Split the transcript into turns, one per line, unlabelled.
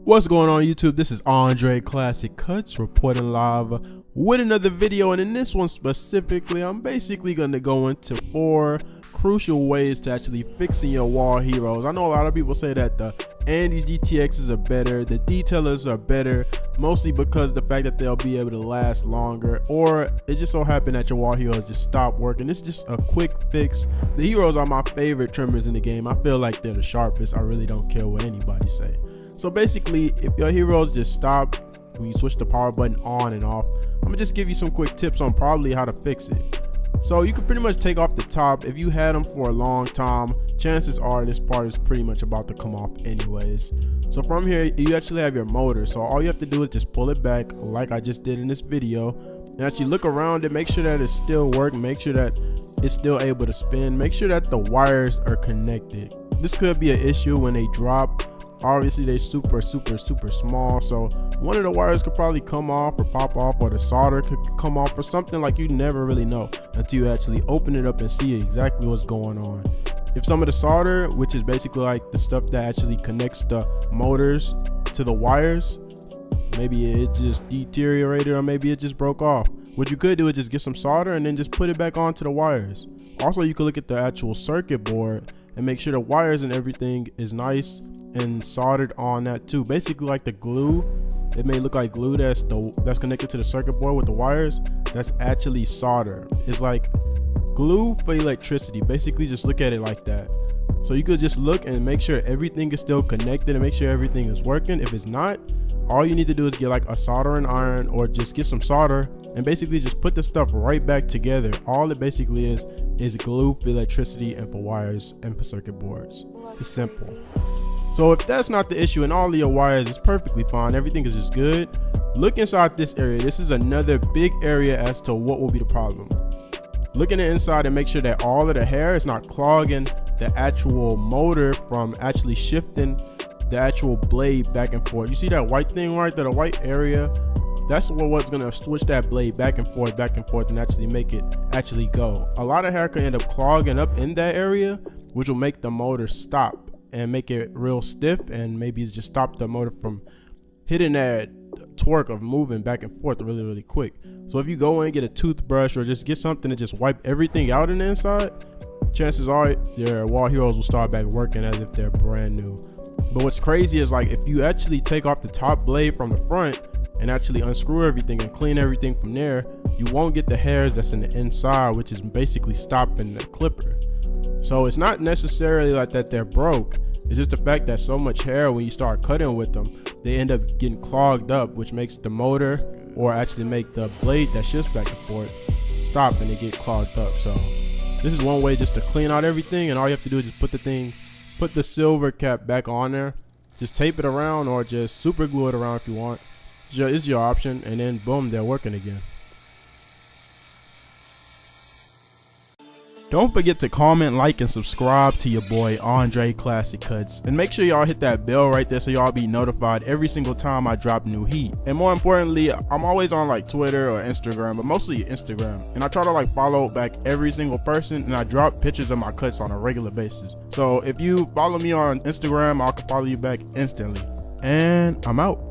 What's going on YouTube? This is Andre Classic Cuts reporting live with another video, and in this one specifically I'm basically going to go into 4 crucial ways to actually fixing your wall heroes. I know a lot of people say that the Andes GTXs are better, the detailers are better, mostly because the fact that they'll be able to last longer, or it just so happened that your wall heroes just stop working. This is just a quick fix. The heroes are my favorite trimmers in the game. I feel like they're the sharpest. I really don't care what anybody say. So basically, if your heroes just stop when you switch the power button on and off, I'm gonna just give you some quick tips on probably how to fix it. So you can pretty much take off the top. If you had them for a long time, chances are this part is pretty much about to come off anyways. So from here, you actually have your motor. So all you have to do is just pull it back like I just did in this video, and actually look around it, make sure that it still works, make sure that it's still able to spin, make sure that the wires are connected. This could be an issue when they drop. Obviously they super small, so one of the wires could probably come off or pop off, or the solder could come off or something. Like, you never really know until you actually open it up and see exactly what's going on. If some of the solder, which is basically like the stuff that actually connects the motors to the wires, maybe it just deteriorated or maybe it just broke off, what you could do is just get some solder and then just put it back onto the wires. Also, you could look at the actual circuit board and make sure the wires and everything is nice and soldered on that too. Basically, like the glue, it may look like glue that's connected to the circuit board with the wires. That's actually solder. It's like glue for electricity. Basically, just look at it like that. So you could just look and make sure everything is still connected and make sure everything is working. If it's not, all you need to do is get like a soldering iron or just get some solder and basically just put the stuff right back together. All it basically is glue for electricity and for wires and for circuit boards. It's simple. So if that's not the issue and all of your wires is perfectly fine, everything is just good, look inside this area. This is another big area as to what will be the problem. Look in the inside and make sure that all of the hair is not clogging the actual motor from actually shifting the actual blade back and forth. You see that white thing right there, the white area? That's what's gonna switch that blade back and forth and actually make it actually go. A lot of hair can end up clogging up in that area, which will make the motor stop and make it real stiff, and maybe just stop the motor from hitting that torque of moving back and forth really quick. So if you go and get a toothbrush or just get something to just wipe everything out in the inside, chances are your wall heroes will start back working as if they're brand new. But what's crazy is, like, if you actually take off the top blade from the front and actually unscrew everything and clean everything from there, you won't get the hairs that's in the inside, which is basically stopping the clipper. So it's not necessarily like that they're broke. It's just the fact that so much hair, when you start cutting with them, they end up getting clogged up, which makes the motor, or actually make the blade that shifts back and forth, stop and they get clogged up. So this is one way just to clean out everything, and all you have to do is just put the silver cap back on there, just tape it around or just super glue it around if you want. It's your option, and then boom, they're working again. Don't forget to comment, like, and subscribe to your boy Andre Classic Cuts, and make sure y'all hit that bell right there so y'all be notified every single time I drop new heat. And more importantly, I'm always on like Twitter or Instagram, but mostly Instagram, and I try to like follow back every single person, and I drop pictures of my cuts on a regular basis. So if you follow me on Instagram, I can follow you back instantly. And I'm out.